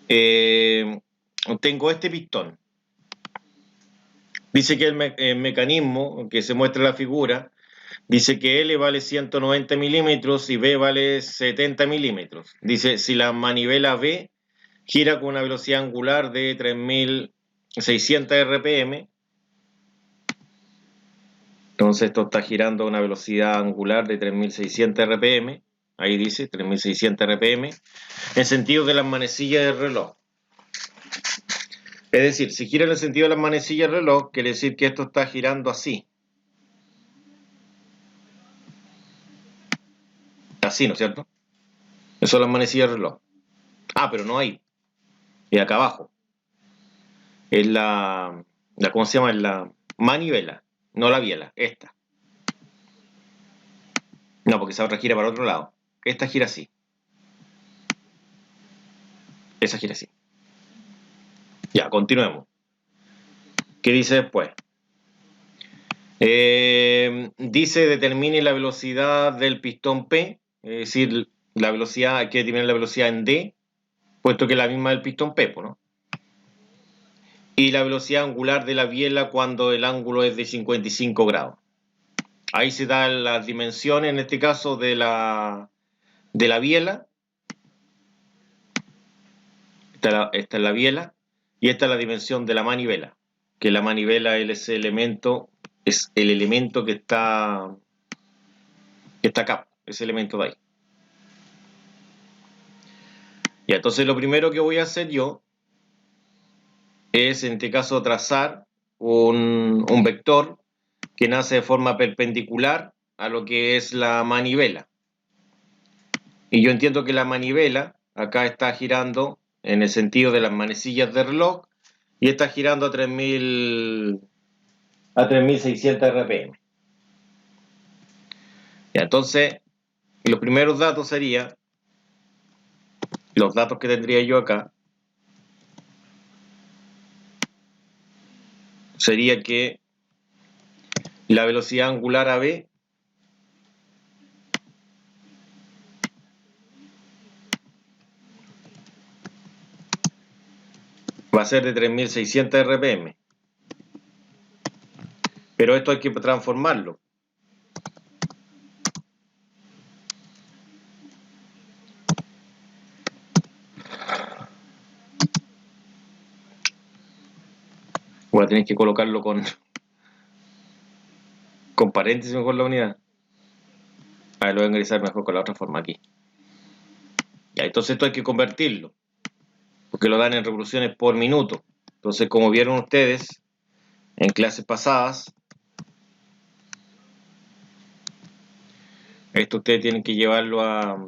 tengo este pistón. Dice que el mecanismo que se muestra en la figura, dice que L vale 190 milímetros y B vale 70 milímetros. Dice, si la manivela B gira con una velocidad angular de 3600 RPM, entonces esto está girando a una velocidad angular de 3600 RPM, ahí dice 3600 RPM, en sentido de las manecillas del reloj. Es decir, si gira en el sentido de las manecillas del reloj, quiere decir que esto está girando así. Así, ¿no es cierto? Eso son las manecillas del reloj. Ah, pero no ahí. Es acá abajo. Es ¿cómo se llama? Es la manivela, no la biela, esta. No, porque esa otra gira para otro lado. Esta gira así. Esa gira así. Ya, continuemos. ¿Qué dice después? Dice determine la velocidad del pistón P, es decir, la velocidad, hay que determinar la velocidad en D, puesto que es la misma del pistón P, ¿no? Y la velocidad angular de la biela cuando el ángulo es de 55 grados. Ahí se dan las dimensiones, en este caso, de la biela. Esta es la biela y esta es la dimensión de la manivela, que la manivela es el elemento que está acá, ese elemento de ahí. Y entonces lo primero que voy a hacer yo es, en este caso, trazar un vector que nace de forma perpendicular a lo que es la manivela. Y yo entiendo que la manivela acá está girando en el sentido de las manecillas del reloj y está girando a 3600 RPM. Ya, entonces, los primeros datos serían, los datos que tendría yo acá, sería que la velocidad angular AB va a ser de 3600 RPM. Pero esto hay que transformarlo. Voy a tener que colocarlo con paréntesis mejor la unidad. A ver, lo voy a ingresar mejor con la otra forma aquí. Ya, entonces esto hay que convertirlo, porque lo dan en revoluciones por minuto. Entonces, como vieron ustedes en clases pasadas, esto ustedes tienen que llevarlo a...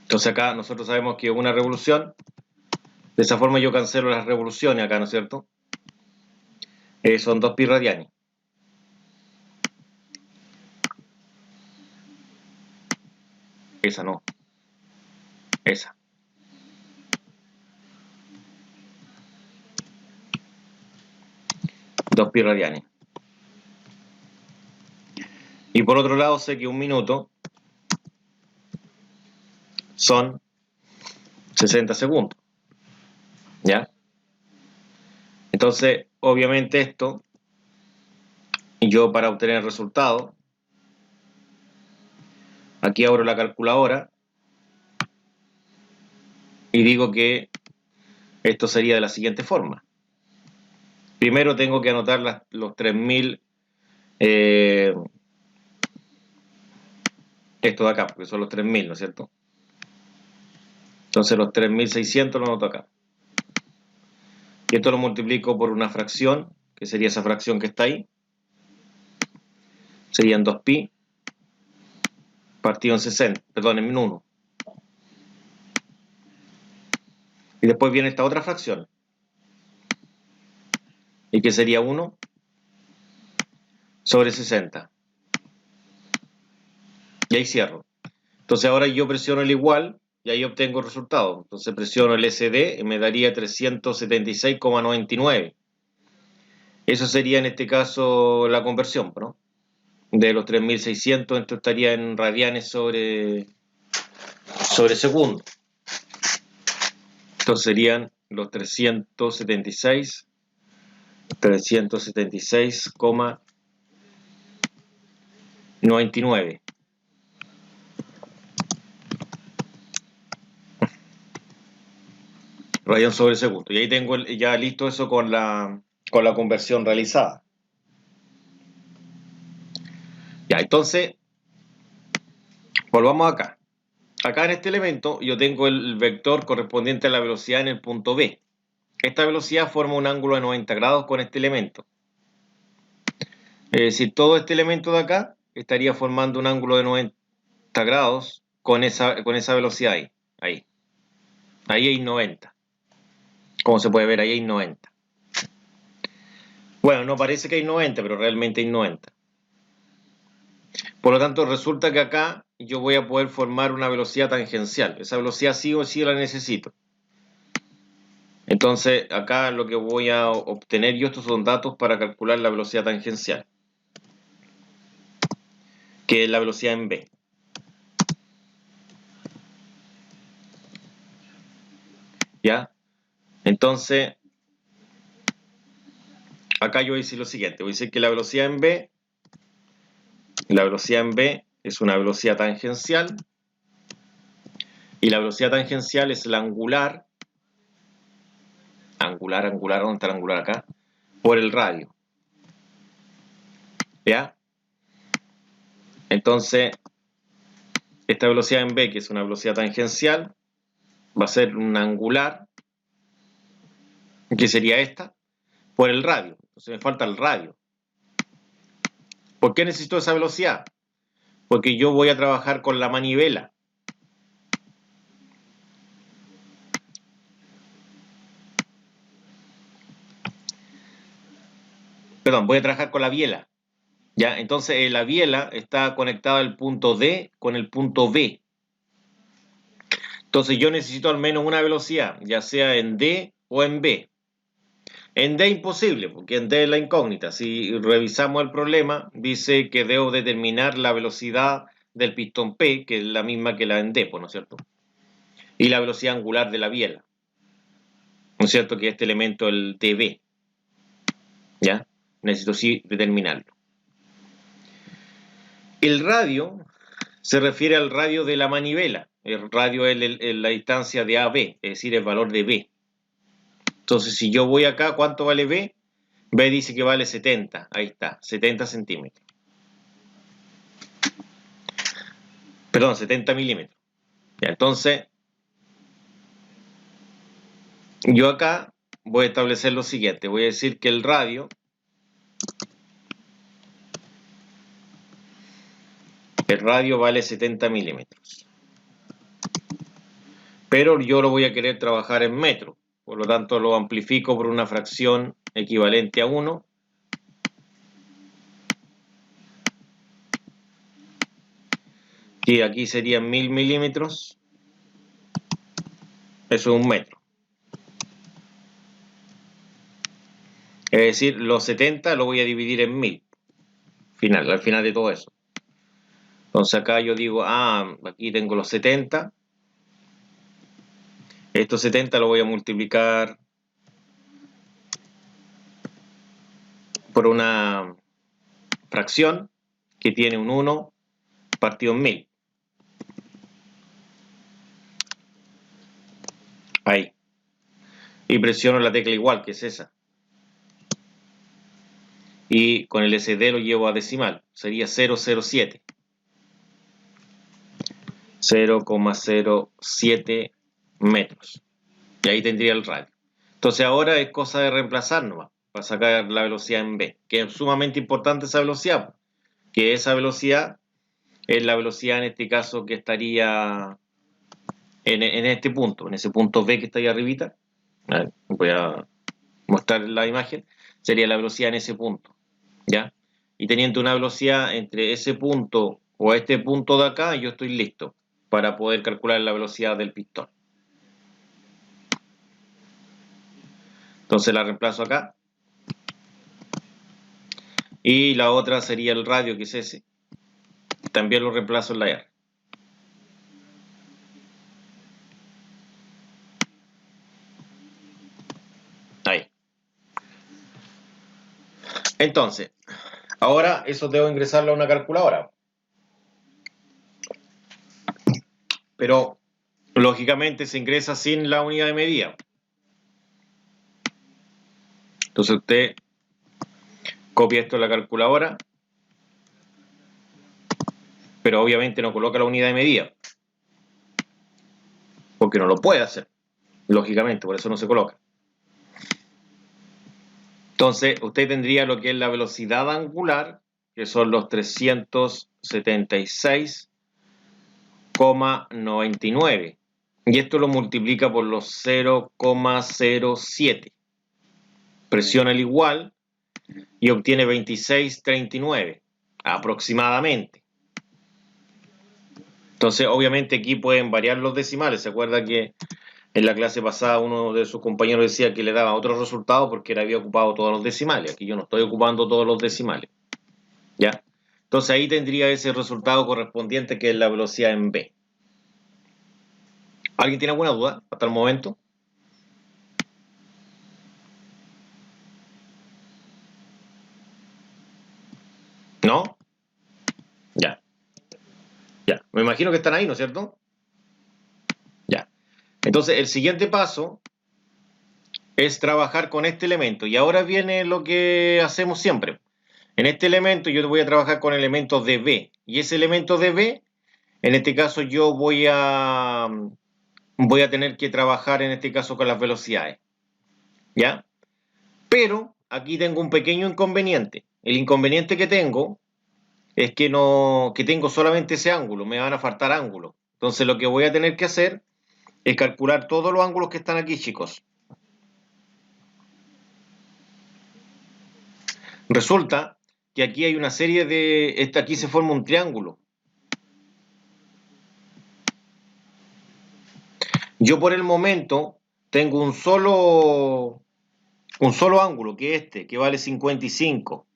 Entonces acá nosotros sabemos que una revolución, de esa forma yo cancelo las revoluciones acá, ¿no es cierto? Son 2 pi radiani. Esa no. Esa. Dos pi radiani. Y por otro lado sé que un minuto son 60 segundos. ¿Ya? Entonces, obviamente esto, yo para obtener el resultado, aquí abro la calculadora y digo que esto sería de la siguiente forma. Primero tengo que anotar los 3000, esto de acá, porque son los 3000, ¿no es cierto? Entonces los 3600 lo anoto acá. Y esto lo multiplico por una fracción, que sería esa fracción que está ahí. Serían 2pi partido en 60, perdón, en 1. Y después viene esta otra fracción. ¿Y que sería 1 sobre 60? Y ahí cierro. Entonces ahora yo presiono el igual y ahí obtengo el resultado. Entonces presiono el SD y me daría 376,99. Eso sería en este caso la conversión, ¿no? De los 3600, esto estaría en radianes sobre segundo. Entonces serían los 376,99 radian sobre segundo. Y ahí tengo ya listo eso con la conversión realizada. Ya, entonces, volvamos acá. Acá en este elemento yo tengo el vector correspondiente a la velocidad en el punto B. Esta velocidad forma un ángulo de 90 grados con este elemento. Es decir, todo este elemento de acá estaría formando un ángulo de 90 grados con esa velocidad ahí. Ahí hay 90. Como se puede ver, ahí hay 90. Bueno, no parece que hay 90, pero realmente hay 90. Por lo tanto, resulta que acá yo voy a poder formar una velocidad tangencial. Esa velocidad sí o sí la necesito. Entonces, acá lo que voy a obtener yo, estos son datos para calcular la velocidad tangencial, que es la velocidad en B. ¿Ya? Entonces, acá yo voy a decir lo siguiente. Voy a decir que la velocidad en B es una velocidad tangencial y la velocidad tangencial es la angular, ¿dónde está el angular acá? Por el radio. ¿Ya? Entonces, esta velocidad en B, que es una velocidad tangencial, va a ser una angular, que sería esta, por el radio. Entonces me falta el radio. ¿Por qué necesito esa velocidad? Porque yo voy a trabajar con la manivela. Perdón, voy a trabajar con la biela. ¿Ya? Entonces la biela está conectada al punto D con el punto B. Entonces yo necesito al menos una velocidad, ya sea en D o en B. En D imposible, porque en D es la incógnita. Si revisamos el problema, dice que debo determinar la velocidad del pistón P, que es la misma que la en D, ¿no es cierto? Y la velocidad angular de la biela, ¿no es cierto? Que este elemento, el dB, ¿ya? Necesito sí determinarlo. El radio se refiere al radio de la manivela. El radio es la distancia de AB, es decir, el valor de B. Entonces, si yo voy acá, ¿cuánto vale B? B dice que vale 70, ahí está, 70 centímetros. Perdón, 70 milímetros. Ya, entonces, yo acá voy a establecer lo siguiente. Voy a decir que el radio vale 70 milímetros. Pero yo lo voy a querer trabajar en metros. Por lo tanto, lo amplifico por una fracción equivalente a 1. Y aquí serían 1000 milímetros. Eso es un metro. Es decir, los 70 lo voy a dividir en 1000. Al final de todo eso. Entonces acá yo digo, aquí tengo los 70. Estos 70 lo voy a multiplicar por una fracción que tiene un 1 partido en 1000. Ahí. Y presiono la tecla igual, que es esa. Y con el SD lo llevo a decimal. Sería 0,07. 0,07 metros. Y ahí tendría el radio. Entonces ahora es cosa de reemplazar nomás para sacar la velocidad en B, que es sumamente importante esa velocidad, que esa velocidad es la velocidad en este caso que estaría en este punto, en ese punto B que está ahí arribita. A ver, voy a mostrar la imagen. Sería la velocidad en ese punto, ¿ya? Y teniendo una velocidad entre ese punto o este punto de acá, yo estoy listo para poder calcular la velocidad del pistón. Entonces la reemplazo acá. Y la otra sería el radio, que es ese. También lo reemplazo en la R. Ahí. Entonces, ahora eso debo ingresarlo a una calculadora. Pero, lógicamente, se ingresa sin la unidad de medida. Entonces usted copia esto en la calculadora, pero obviamente no coloca la unidad de medida, porque no lo puede hacer, lógicamente, por eso no se coloca. Entonces usted tendría lo que es la velocidad angular, que son los 376,99, y esto lo multiplica por los 0,07. Presiona el igual y obtiene 26,39 aproximadamente. Entonces, obviamente aquí pueden variar los decimales. ¿Se acuerda que en la clase pasada uno de sus compañeros decía que le daba otro resultado porque él había ocupado todos los decimales? Aquí yo no estoy ocupando todos los decimales. ¿Ya? Entonces ahí tendría ese resultado correspondiente, que es la velocidad en v. ¿Alguien tiene alguna duda hasta el momento? ¿No? Ya. Ya. Me imagino que están ahí, ¿no es cierto? Ya. Entonces el siguiente paso es trabajar con este elemento. Y ahora viene lo que hacemos siempre. En este elemento yo voy a trabajar con elementos de v. Y ese elemento de v, en este caso yo voy a tener que trabajar en este caso con las velocidades. ¿Ya? Pero aquí tengo un pequeño inconveniente. El inconveniente que tengo es que tengo solamente ese ángulo, me van a faltar ángulos. Entonces lo que voy a tener que hacer es calcular todos los ángulos que están aquí, chicos. Resulta que aquí hay una serie de... Aquí se forma un triángulo. Yo por el momento tengo un solo ángulo, que es este, que vale 55.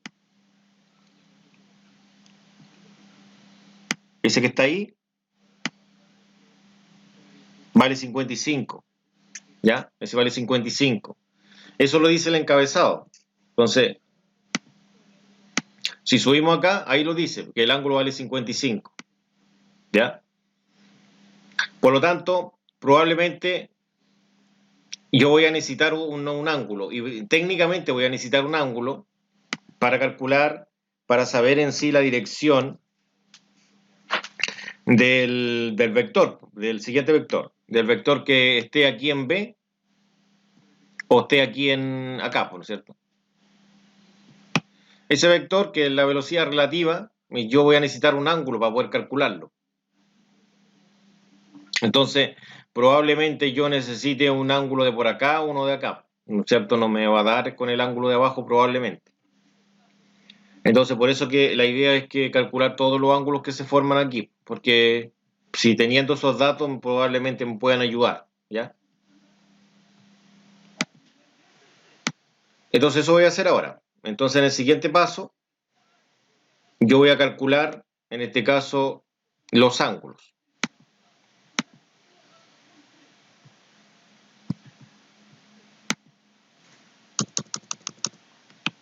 Ese que está ahí vale 55. ¿Ya? Ese vale 55. Eso lo dice el encabezado. Entonces, si subimos acá, ahí lo dice, que el ángulo vale 55. ¿Ya? Por lo tanto, probablemente yo voy a necesitar un ángulo, y técnicamente voy a necesitar un ángulo para calcular, para saber en sí la dirección del vector, del siguiente vector, del vector que esté aquí en B o esté aquí en acá, ¿no es cierto? Ese vector, que es la velocidad relativa, yo voy a necesitar un ángulo para poder calcularlo. Entonces, probablemente yo necesite un ángulo de por acá, uno de acá, ¿no es cierto? No me va a dar con el ángulo de abajo probablemente. Entonces, por eso que la idea es que calcular todos los ángulos que se forman aquí, porque si teniendo esos datos probablemente me puedan ayudar, ¿ya? Entonces eso voy a hacer ahora. Entonces en el siguiente paso yo voy a calcular, en este caso, los ángulos.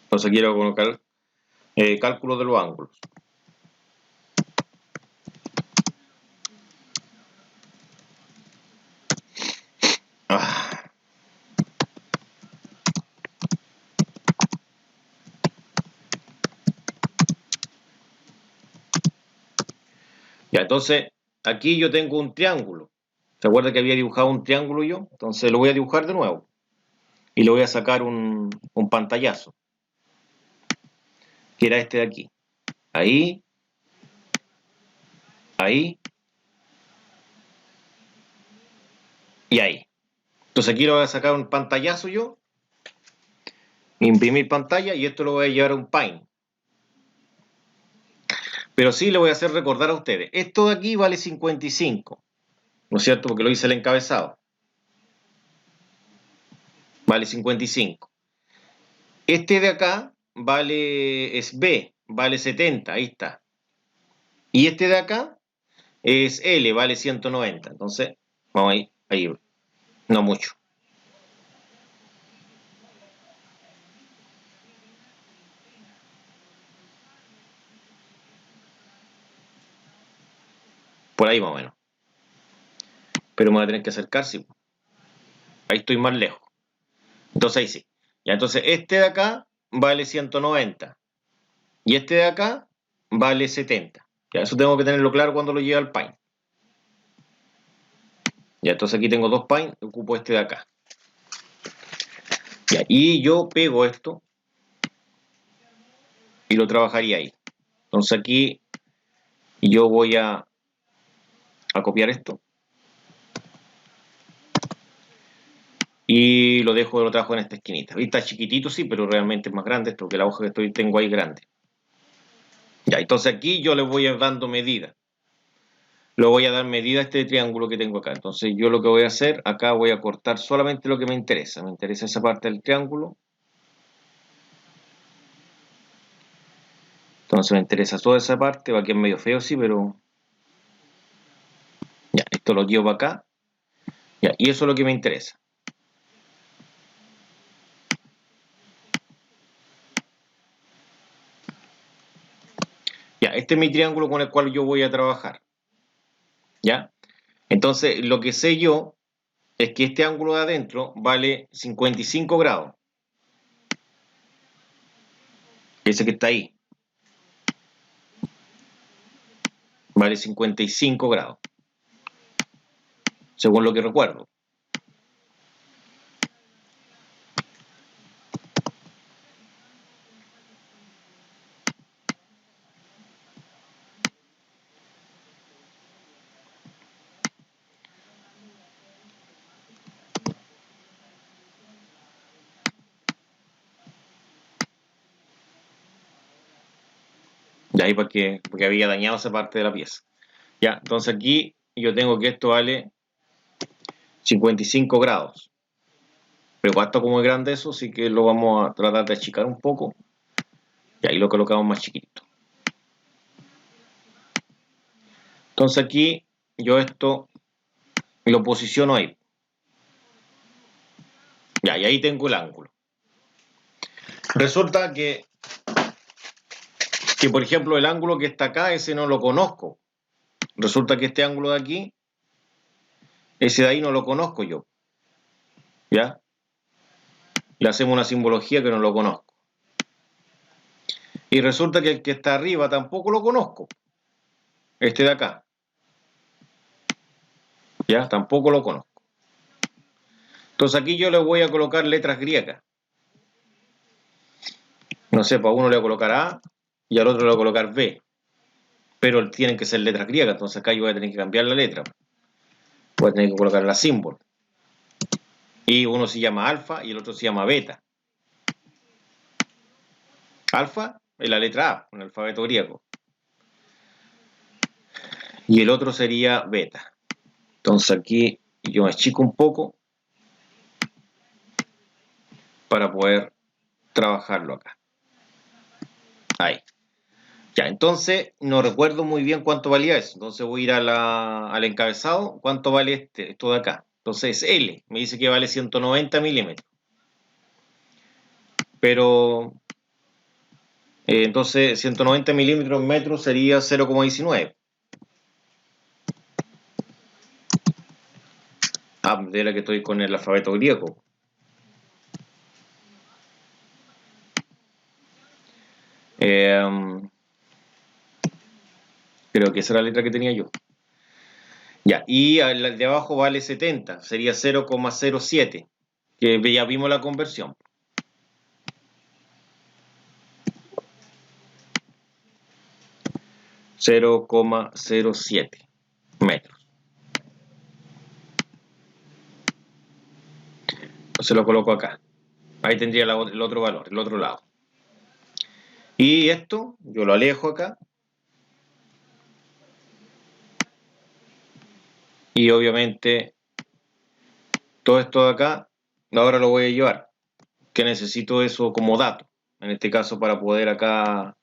Entonces quiero colocar cálculo de los ángulos. Ya, entonces aquí yo tengo un triángulo. ¿Se acuerda que había dibujado un triángulo yo? Entonces lo voy a dibujar de nuevo. Y le voy a sacar un pantallazo, que era este de aquí. Ahí, ahí y ahí. Entonces aquí lo voy a sacar un pantallazo yo, imprimir pantalla, y esto lo voy a llevar a un Paint. Pero sí le voy a hacer recordar a ustedes, esto de aquí vale 55, ¿no es cierto? Porque lo hice el encabezado. Vale 55. Este de acá es B, vale 70, ahí está. Y este de acá es L, vale 190. Entonces, vamos ahí, no mucho. Por ahí más o menos. Pero me voy a tener que acercar, sí. Ahí estoy más lejos. Entonces ahí sí. Ya, entonces este de acá vale 190. Y este de acá vale 70. Ya, eso tengo que tenerlo claro cuando lo lleve al Paint. Ya, entonces aquí tengo dos Paint, ocupo este de acá. Ya, y yo pego esto y lo trabajaría ahí. Entonces aquí yo voy a copiar esto. Y lo trabajo en esta esquinita. Está chiquitito, sí, pero realmente es más grande esto, porque la hoja que tengo ahí es grande. Ya, entonces aquí yo le voy a ir dando medida. Le voy a dar medida a este triángulo que tengo acá. Entonces yo lo que voy a hacer, acá voy a cortar solamente lo que me interesa. Me interesa esa parte del triángulo. Entonces me interesa toda esa parte. Va a quedar medio feo, sí, pero... Ya, esto lo llevo acá. Ya, y eso es lo que me interesa. Ya, este es mi triángulo con el cual yo voy a trabajar. ¿Ya? Entonces, lo que sé yo es que este ángulo de adentro vale 55 grados. Ese que está ahí. Vale 55 grados. Según lo que recuerdo. Y ahí porque había dañado esa parte de la pieza. Ya, entonces aquí yo tengo que esto vale 55 grados. Pero cuánto como es grande eso, así que lo vamos a tratar de achicar un poco. Y ahí lo colocamos más chiquito. Entonces aquí yo esto lo posiciono ahí. Ya, y ahí tengo el ángulo. Resulta que por ejemplo el ángulo que está acá, ese no lo conozco. Resulta que este ángulo de aquí, ese de ahí no lo conozco yo. ¿Ya? Le hacemos una simbología que no lo conozco. Y resulta que el que está arriba tampoco lo conozco. Este de acá. ¿Ya? Tampoco lo conozco. Entonces aquí yo le voy a colocar letras griegas. No sé, para uno le voy a colocar A y al otro le voy a colocar B. Pero tienen que ser letras griegas, entonces acá yo voy a tener que cambiar la letra. Voy a tener que colocar la símbolo. Y uno se llama alfa y el otro se llama beta. Alfa es la letra A, en el alfabeto griego. Y el otro sería beta. Entonces aquí yo me achico un poco para poder trabajarlo acá. Ahí. Ya, entonces no recuerdo muy bien cuánto valía eso. Entonces voy a ir al encabezado. ¿Cuánto vale esto de acá? Entonces L. Me dice que vale 190 milímetros. Pero entonces 190 milímetros en metros sería 0,19. Ah, de la que estoy con el alfabeto griego. Creo que esa era la letra que tenía yo. Ya, y el de abajo vale 70, sería 0,07, que ya vimos la conversión. .07 metros. Entonces lo coloco acá. Ahí tendría el otro valor, el otro lado. Y esto, yo lo alejo acá. Y obviamente, todo esto de acá, ahora lo voy a llevar. Que necesito eso como dato. en este caso para poder acá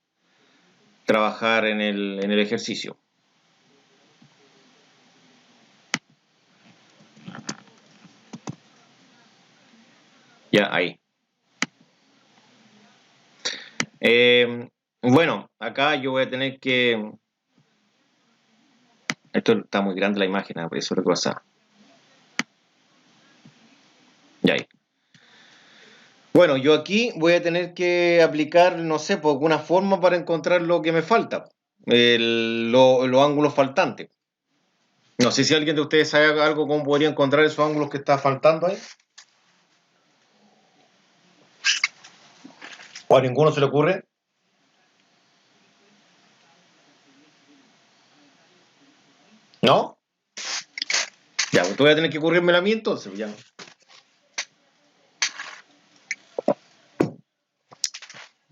trabajar en el ejercicio. Ya, ahí. Bueno, acá yo voy a tener que... Esto está muy grande la imagen, por eso es lo que pasa. Ya ahí. Bueno, yo aquí voy a tener que aplicar, no sé, por alguna forma para encontrar lo que me falta, los ángulos faltantes. No sé si alguien de ustedes sabe algo cómo podría encontrar esos ángulos que está faltando ahí. ¿O a ninguno se le ocurre? ¿No? Ya, pues voy a tener que ocurrirme a mí entonces, ya.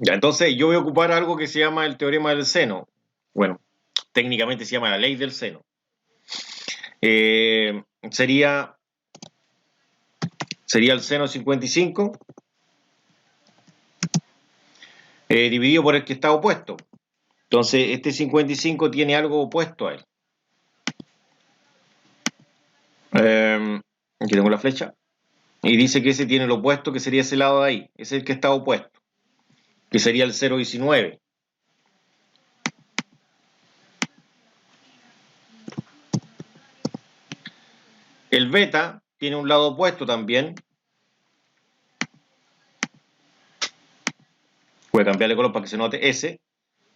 Ya, entonces yo voy a ocupar algo que se llama el teorema del seno. Bueno, técnicamente se llama la ley del seno. Sería el seno 55 dividido por el que está opuesto. Entonces, este 55 tiene algo opuesto a él. Aquí tengo la flecha. Y dice que ese tiene lo opuesto, que sería ese lado de ahí. Ese es el que está opuesto, que sería el 0,19. El beta tiene un lado opuesto también. Voy a cambiarle color para que se note ese.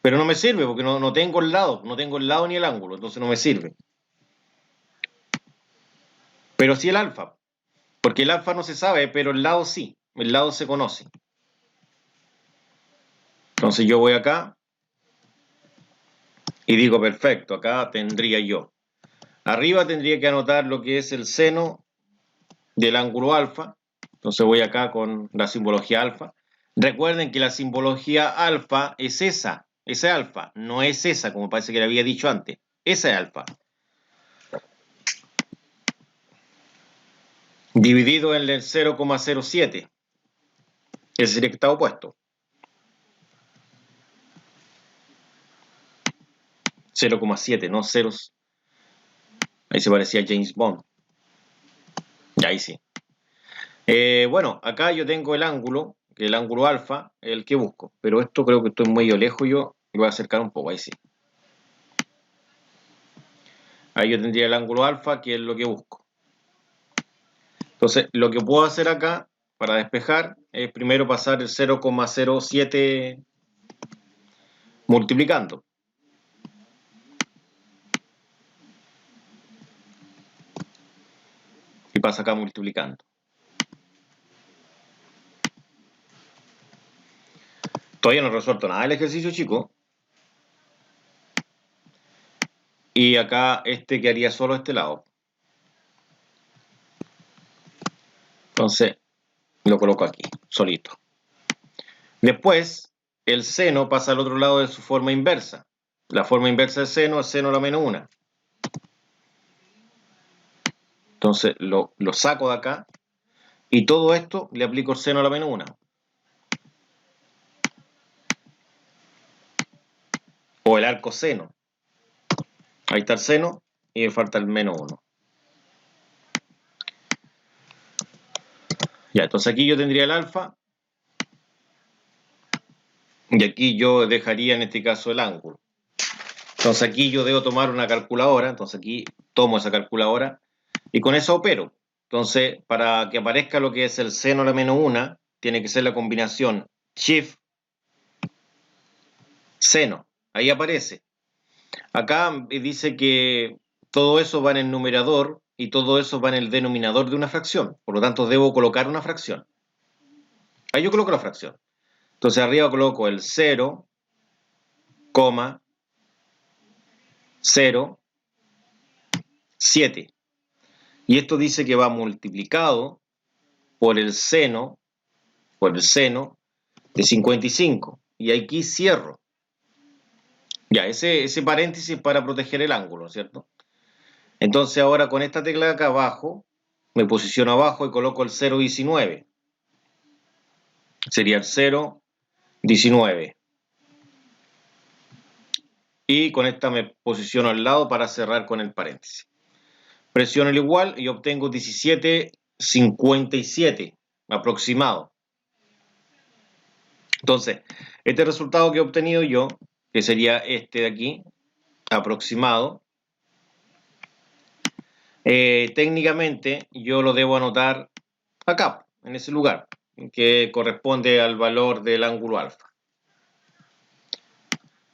Pero no me sirve porque no tengo el lado. No tengo el lado ni el ángulo. Entonces no me sirve. Pero sí el alfa. Porque el alfa no se sabe, pero el lado sí. El lado se conoce. Entonces yo voy acá y digo, perfecto, acá tendría yo. Arriba tendría que anotar lo que es el seno del ángulo alfa. Entonces voy acá con la simbología alfa. Recuerden que la simbología alfa es esa alfa, no es esa, como parece que le había dicho antes. Esa es alfa. Dividido en el 0,07. Ese sería que está opuesto. 0,7, no ceros. Ahí se parecía a James Bond. Y ahí sí. Bueno, acá yo tengo el ángulo, que el ángulo alfa es el que busco. Pero esto creo que estoy medio lejos yo. Lo voy a acercar un poco, ahí sí. Ahí yo tendría el ángulo alfa, que es lo que busco. Entonces, lo que puedo hacer acá, para despejar, es primero pasar el 0,07 multiplicando. Y pasa acá multiplicando. Todavía no he resuelto nada del ejercicio, chicos. Y acá este quedaría solo este lado. Entonces, lo coloco aquí, solito. Después, el seno pasa al otro lado de su forma inversa. La forma inversa del seno es seno a la menos 1. Entonces, lo saco de acá. Y todo esto le aplico el seno a la menos 1. O el arco seno. Ahí está el seno y me falta el menos 1. Ya, entonces aquí yo tendría el alfa. Y aquí yo dejaría en este caso el ángulo. Entonces aquí yo debo tomar una calculadora. Entonces aquí tomo esa calculadora y con eso opero. Entonces, para que aparezca lo que es el seno a la menos 1, tiene que ser la combinación shift seno. Ahí aparece. Acá dice que todo eso va en el numerador y todo eso va en el denominador de una fracción. Por lo tanto, debo colocar una fracción. Ahí yo coloco la fracción. Entonces arriba coloco el 0,07. Y esto dice que va multiplicado por el seno de 55. Y aquí cierro. Ya, ese paréntesis para proteger el ángulo, ¿cierto? Entonces ahora con esta tecla de acá abajo, me posiciono abajo y coloco el 0,19. Sería el 19. Y con esta me posiciono al lado para cerrar con el paréntesis. Presiono el igual y obtengo 17,57 aproximado. Entonces, este resultado que he obtenido yo, que sería este de aquí, aproximado, técnicamente yo lo debo anotar acá, en ese lugar, que corresponde al valor del ángulo alfa.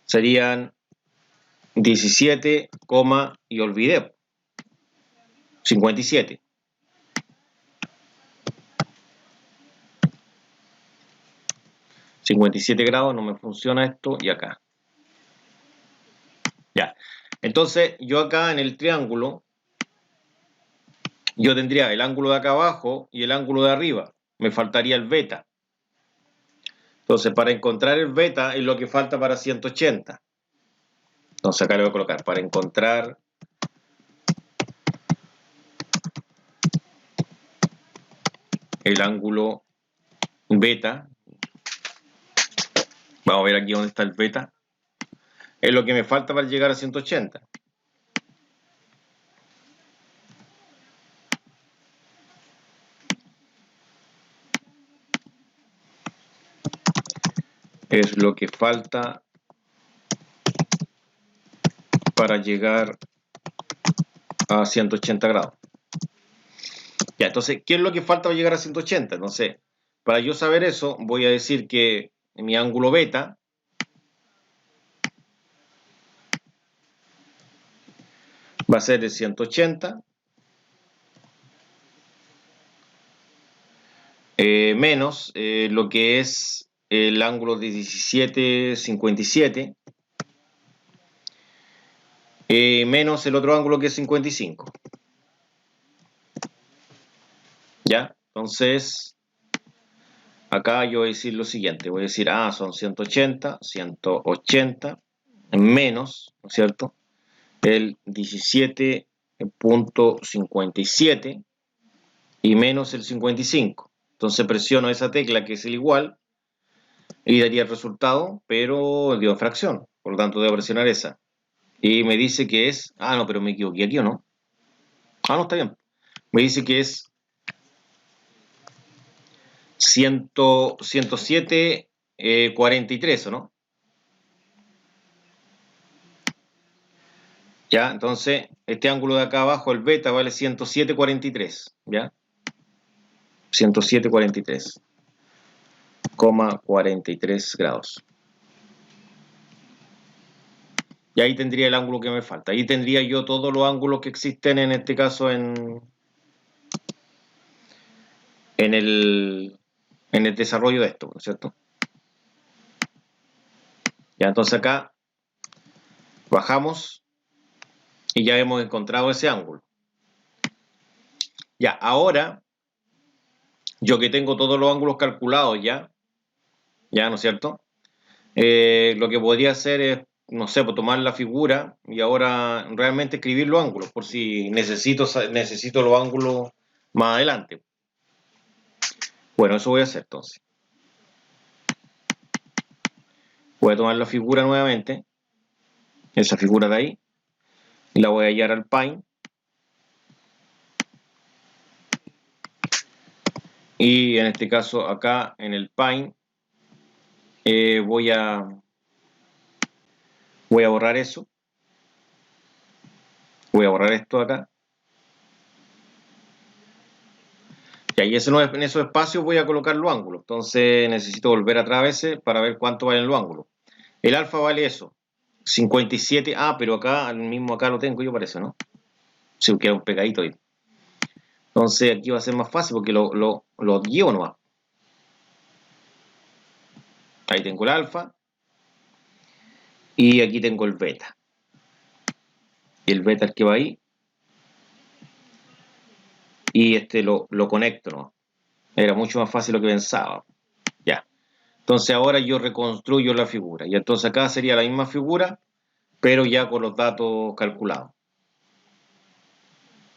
Serían 17, y olvidé, 57. $57, no me funciona esto, y acá. Ya. Entonces, yo acá en el triángulo, yo tendría el ángulo de acá abajo y el ángulo de arriba. Me faltaría el beta. Entonces, para encontrar el beta es lo que falta para 180. Entonces, acá le voy a colocar, para encontrar el ángulo beta. Vamos a ver aquí dónde está el beta. Es lo que me falta para llegar a 180. Es lo que falta para llegar a 180 grados. Ya, entonces, ¿qué es lo que falta para llegar a 180? Entonces, para yo saber eso, voy a decir que mi ángulo beta va a ser de 180 menos lo que es el ángulo de 17,57 menos el otro ángulo que es 55. ¿Ya? Entonces, acá yo voy a decir lo siguiente. Voy a decir, son 180 menos, ¿no es cierto? El 17,57 y menos el 55. Entonces presiono esa tecla que es el igual y daría el resultado, pero dio en fracción. Por lo tanto, debo presionar esa. Y me dice que es... no, pero me equivoqué aquí, ¿o no? No, está bien. Me dice que es 107,43, ¿o no? Ya, entonces, este ángulo de acá abajo, el beta, vale 107,43, ¿ya? 107,43 grados. Y ahí tendría el ángulo que me falta. Ahí tendría yo todos los ángulos que existen en este caso en el desarrollo de esto, ¿no es cierto? Ya, entonces acá bajamos y ya hemos encontrado ese ángulo. Ya, ahora, yo que tengo todos los ángulos calculados ya, ¿no es cierto? Lo que podría hacer es, no sé, pues tomar la figura y ahora realmente escribir los ángulos, por si necesito los ángulos más adelante. Bueno, eso voy a hacer entonces. Voy a tomar la figura nuevamente, esa figura de ahí, y la voy a hallar al Paint. Y en este caso acá en el Paint voy a borrar eso. Voy a borrar esto acá. Y ahí en esos espacios voy a colocar los ángulos. Entonces necesito volver atrás a veces para ver cuánto valen los ángulos. El alfa vale eso, 57. Pero acá, mismo acá lo tengo yo, parece, ¿no? Sí, queda un pegadito ahí. Entonces aquí va a ser más fácil porque lo llevo nomás. Ahí tengo el alfa. Y aquí tengo el beta. Y el beta es el que va ahí. Y este lo conecto, ¿no? Era mucho más fácil lo que pensaba. Ya. Entonces ahora yo reconstruyo la figura. Y entonces acá sería la misma figura, pero ya con los datos calculados.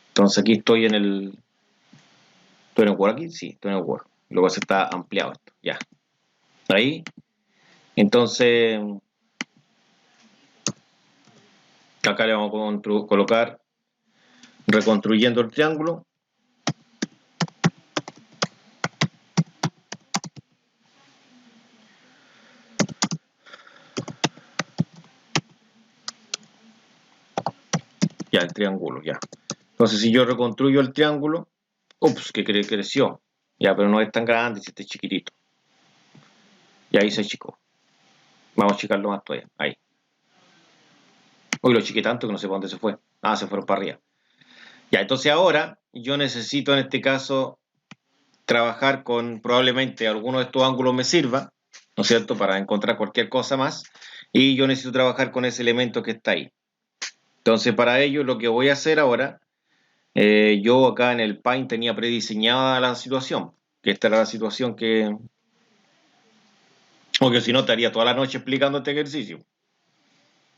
Entonces aquí estoy en el... ¿Estoy en el Word aquí? Sí, estoy en el Word. Luego se está ampliado esto. Ya. Ahí. Entonces, acá le vamos a colocar reconstruyendo el triángulo. Ya, el triángulo, ya. Entonces, si yo reconstruyo el triángulo, ups, que creció. Ya, pero no es tan grande, si este es chiquitito. Y ahí se achicó. Vamos a achicarlo más todavía. Ahí. Uy, lo chiqué tanto que no sé para dónde se fue. Ah, se fueron para arriba. Ya, entonces ahora yo necesito en este caso trabajar con probablemente alguno de estos ángulos me sirva, ¿no es cierto?, para encontrar cualquier cosa más. Y yo necesito trabajar con ese elemento que está ahí. Entonces, para ello, lo que voy a hacer ahora, yo acá en el Paint tenía prediseñada la situación, que esta era la situación que, porque si no estaría toda la noche explicando este ejercicio,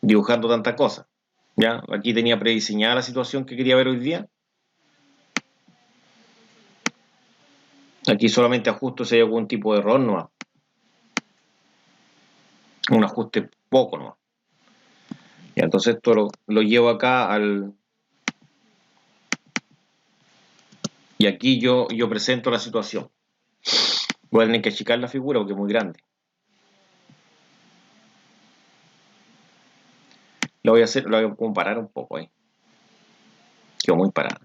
dibujando tantas cosas. ¿Ya? Aquí tenía prediseñada la situación que quería ver hoy día. Aquí solamente ajusto si hay algún tipo de error, no. Un ajuste poco, no. Ya, entonces esto lo llevo acá al... Y aquí yo presento la situación. Voy a tener que achicar la figura porque es muy grande. Lo voy a comparar un poco ahí. Quedó muy parada.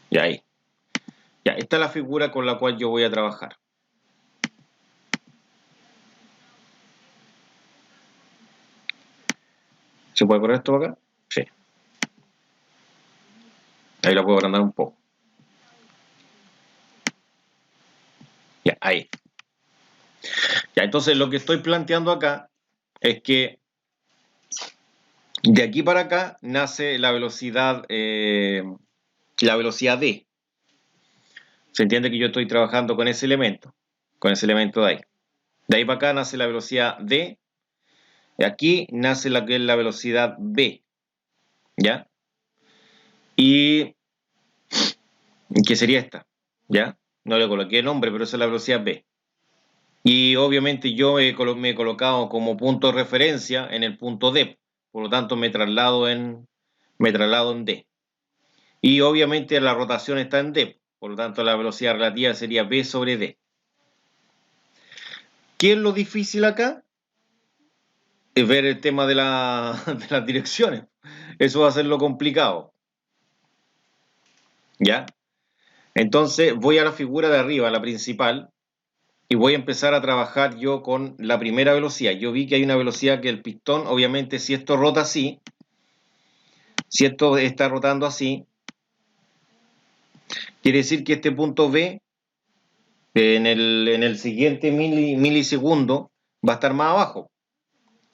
Y ahí. Ya, esta es la figura con la cual yo voy a trabajar. ¿Se puede correr esto para acá? Sí. Ahí la puedo agrandar un poco. Ya, ahí. Ya, entonces lo que estoy planteando acá es que de aquí para acá nace la velocidad D. Se entiende que yo estoy trabajando con ese elemento de ahí. De ahí para acá nace la velocidad D. De aquí nace la que es la velocidad B. ¿Ya? Y que sería esta. ¿Ya? No le coloqué nombre, pero esa es la velocidad B. Y obviamente yo me he colocado como punto de referencia en el punto D. Por lo tanto, me traslado en D. Y obviamente la rotación está en D. Por lo tanto, la velocidad relativa sería B sobre D. ¿Qué es lo difícil acá? Es ver el tema de las direcciones. Eso va a ser lo complicado. ¿Ya? Entonces voy a la figura de arriba, la principal, y voy a empezar a trabajar yo con la primera velocidad. Yo vi que hay una velocidad que el pistón, obviamente si esto rota así, si esto está rotando así, quiere decir que este punto B, en el siguiente milisegundo, va a estar más abajo.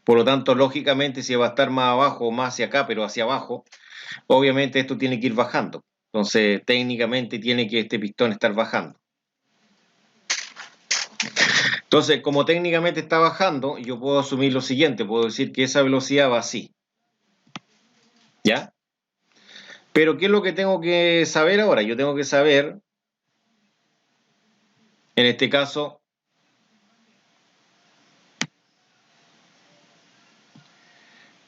Por lo tanto, lógicamente, si va a estar más abajo o más hacia acá, pero hacia abajo, obviamente esto tiene que ir bajando. Entonces, técnicamente tiene que este pistón estar bajando. Entonces, como técnicamente está bajando, yo puedo asumir lo siguiente, puedo decir que esa velocidad va así. ¿Ya? Pero, ¿qué es lo que tengo que saber ahora? Yo tengo que saber, en este caso,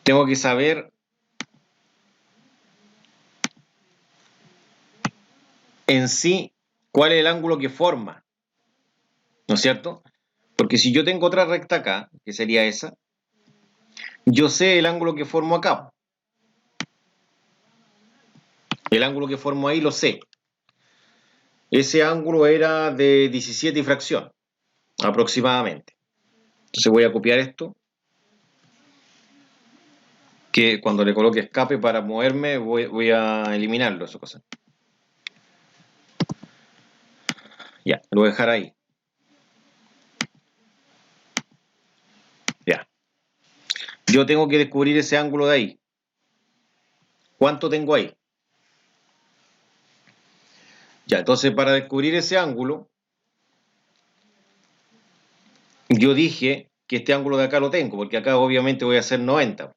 tengo que saber en sí cuál es el ángulo que forma, ¿no es cierto? Porque si yo tengo otra recta acá, que sería esa, yo sé el ángulo que formo acá. El ángulo que formo ahí lo sé. Ese ángulo era de 17 y fracción, aproximadamente. Entonces voy a copiar esto, que cuando le coloque escape para moverme voy a eliminarlo, esa cosa. Ya, lo voy a dejar ahí. Ya. Yo tengo que descubrir ese ángulo de ahí. ¿Cuánto tengo ahí? Ya, entonces para descubrir ese ángulo, yo dije que este ángulo de acá lo tengo, porque acá obviamente voy a hacer 90.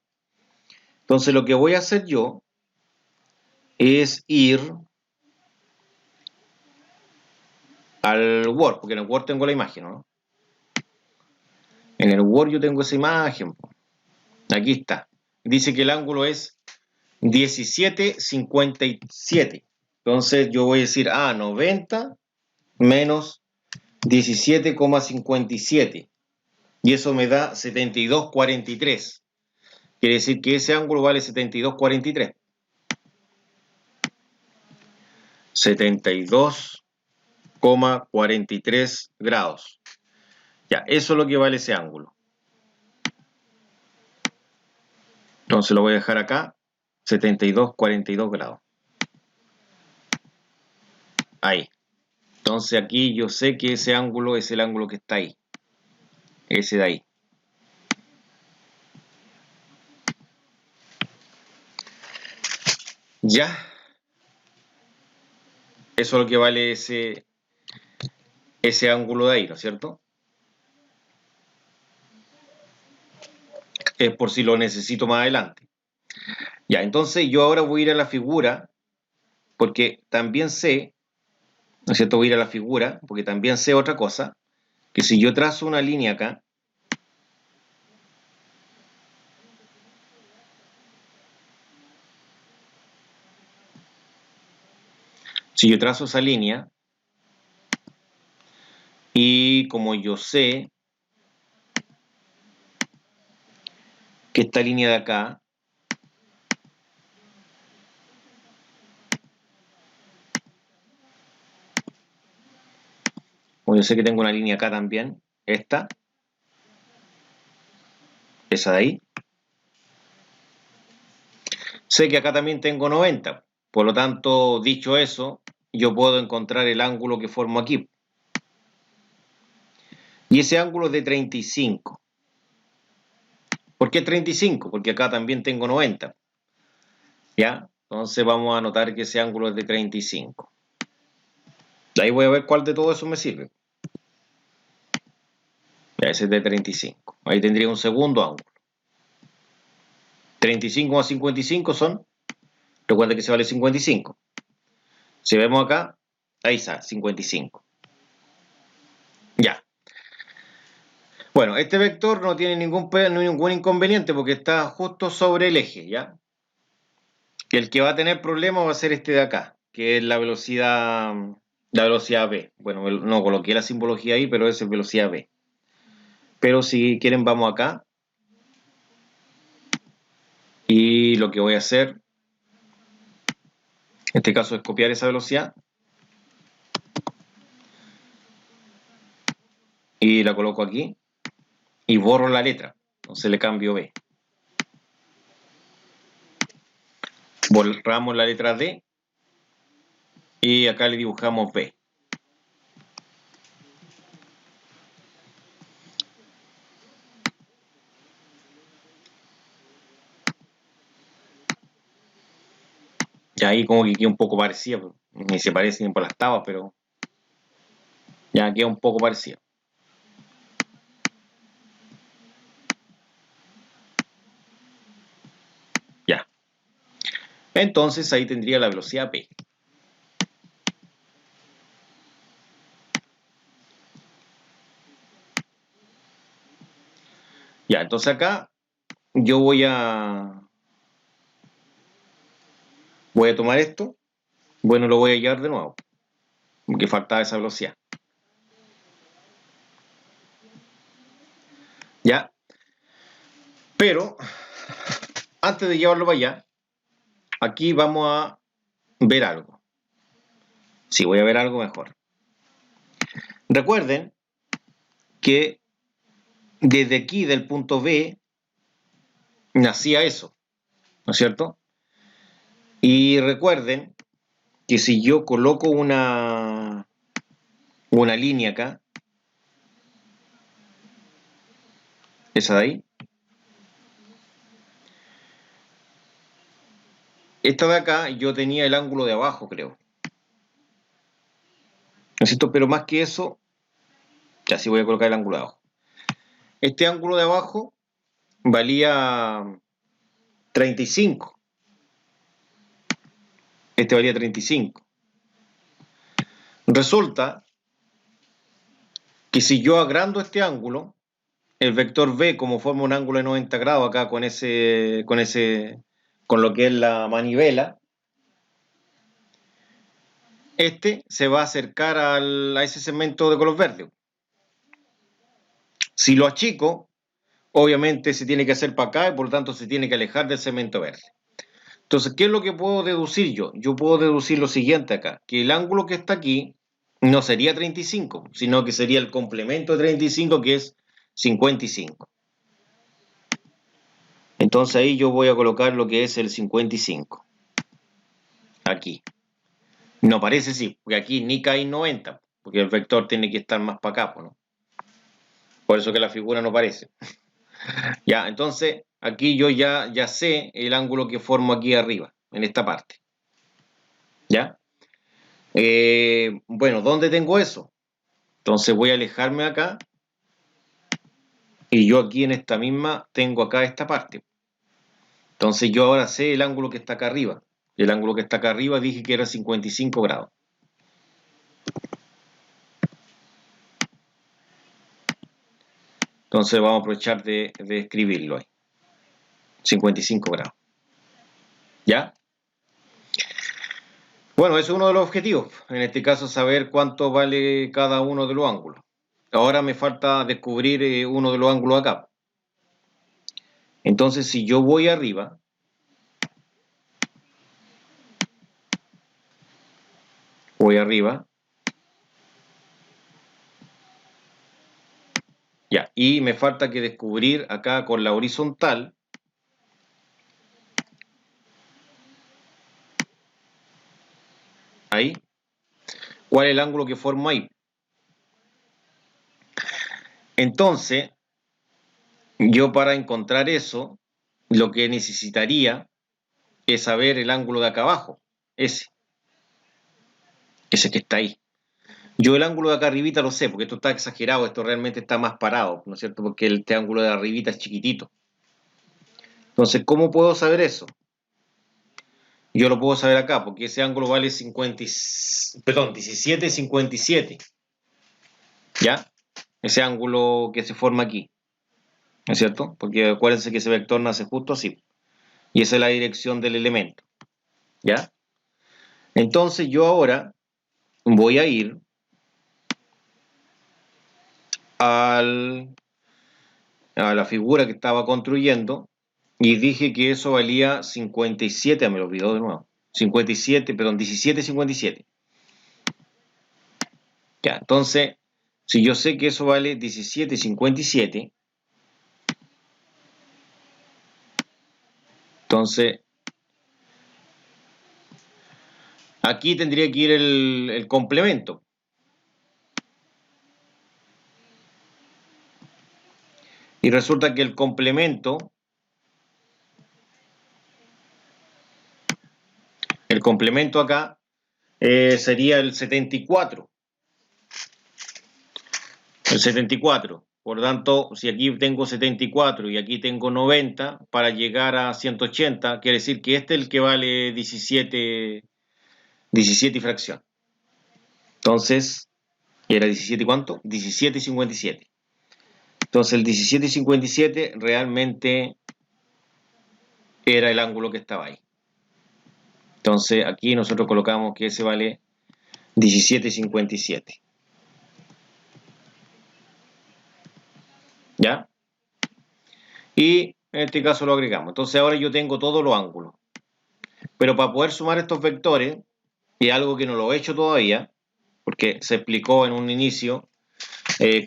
Entonces lo que voy a hacer yo es ir al Word, porque en el Word tengo la imagen, ¿no? En el Word yo tengo esa imagen. Aquí está. Dice que el ángulo es 17,57. Entonces yo voy a decir, 90 menos 17,57. Y eso me da 72,43. Quiere decir que ese ángulo vale 72,43. 72,43 grados. Ya, eso es lo que vale ese ángulo. Entonces lo voy a dejar acá, 72,42 grados. Ahí. Entonces aquí yo sé que ese ángulo es el ángulo que está ahí. Ese de ahí. Ya. Eso es lo que vale ese ángulo de ahí, ¿no es cierto? Es por si lo necesito más adelante. Ya, entonces yo ahora voy a ir a la figura, porque también sé, ¿no es cierto? Voy a ir a la figura, porque también sé otra cosa, que si yo trazo una línea acá, si yo trazo esa línea, y como yo sé que esta línea de acá como yo sé que tengo una línea acá también, esta, esa de ahí, sé que acá también tengo 90, por lo tanto, dicho eso, yo puedo encontrar el ángulo que formo aquí. Y ese ángulo es de 35. ¿Por qué 35? Porque acá también tengo 90. ¿Ya? Entonces vamos a notar que ese ángulo es de 35. De ahí voy a ver cuál de todo eso me sirve. Ya, ese es de 35. Ahí tendría un segundo ángulo. 35 más 55 son, recuerda que se vale 55. Si vemos acá, ahí está, 55. Ya. Bueno, este vector no tiene ningún inconveniente porque está justo sobre el eje, ¿ya? El que va a tener problemas va a ser este de acá, que es la velocidad v. Bueno, no coloqué la simbología ahí, pero esa es velocidad v. Pero si quieren vamos acá. Y lo que voy a hacer, en este caso es copiar esa velocidad. Y la coloco aquí. Y borro la letra. Entonces le cambio v. Borramos la letra d. Y acá le dibujamos v. Y ahí como que queda un poco parecida. Ni se parece ni por las tabas, pero ya queda un poco parecido. Ya. Entonces ahí tendría la velocidad p. Ya, entonces acá yo voy a tomar esto. Bueno, lo voy a llevar de nuevo. Porque faltaba esa velocidad. Ya. Pero, antes de llevarlo para allá, aquí vamos a ver algo. Si voy a ver algo mejor. Recuerden que desde aquí, del punto B, nacía eso. ¿No es cierto? Y recuerden que si yo coloco una línea acá, esa de ahí, esta de acá yo tenía el ángulo de abajo, creo. ¿No es cierto? Pero más que eso, ya sí voy a colocar el ángulo de abajo. Este ángulo de abajo valía 35. Este valía 35. Resulta que si yo agrando este ángulo, el vector B, como forma un ángulo de 90 grados acá con lo que es la manivela, este se va a acercar a ese segmento de color verde. Si lo achico, obviamente se tiene que hacer para acá y por lo tanto se tiene que alejar del segmento verde. Entonces, ¿qué es lo que puedo deducir yo? Yo puedo deducir lo siguiente acá, que el ángulo que está aquí no sería 35, sino que sería el complemento de 35, que es 55. Entonces ahí yo voy a colocar lo que es el 55. Aquí. No parece sí, porque aquí ni cae 90, porque el vector tiene que estar más para acá, ¿no? Por eso que la figura no parece. Ya, entonces aquí yo ya sé el ángulo que formo aquí arriba, en esta parte. ¿Ya? Bueno, ¿dónde tengo eso? Entonces voy a alejarme acá y yo aquí en esta misma tengo acá esta parte. Entonces yo ahora sé el ángulo que está acá arriba. El ángulo que está acá arriba dije que era 55 grados. Entonces vamos a aprovechar de escribirlo ahí. 55 grados. ¿Ya? Bueno, ese es uno de los objetivos. En este caso, saber cuánto vale cada uno de los ángulos. Ahora me falta descubrir uno de los ángulos acá. Entonces, si yo voy arriba, ya, y me falta que descubrir acá con la horizontal, ahí, cuál es el ángulo que formo ahí. Entonces, yo para encontrar eso, lo que necesitaría es saber el ángulo de acá abajo, ese que está ahí. Yo el ángulo de acá arribita lo sé, porque esto está exagerado, esto realmente está más parado, ¿no es cierto? Porque este ángulo de arribita es chiquitito. Entonces, ¿cómo puedo saber eso? Yo lo puedo saber acá, porque ese ángulo vale 17,57. ¿Ya? Ese ángulo que se forma aquí. ¿No es cierto? Porque acuérdense que ese vector nace justo así. Y esa es la dirección del elemento. ¿Ya? Entonces yo ahora voy a ir a la figura que estaba construyendo y dije que eso valía 57, me lo olvidó de nuevo. 57, perdón, 17,57. Ya, entonces, si yo sé que eso vale 17,57, entonces aquí tendría que ir el complemento. Y resulta que el complemento acá sería el 74. El 74. Por lo tanto, si aquí tengo 74 y aquí tengo 90, para llegar a 180, quiere decir que este es el que vale 17 y fracción. Entonces, ¿era 17 y cuánto? 17,57. Entonces, el 17,57 realmente era el ángulo que estaba ahí. Entonces, aquí nosotros colocamos que ese vale 17,57. ¿Ya? Y en este caso lo agregamos. Entonces, ahora yo tengo todos los ángulos. Pero para poder sumar estos vectores, y algo que no lo he hecho todavía, porque se explicó en un inicio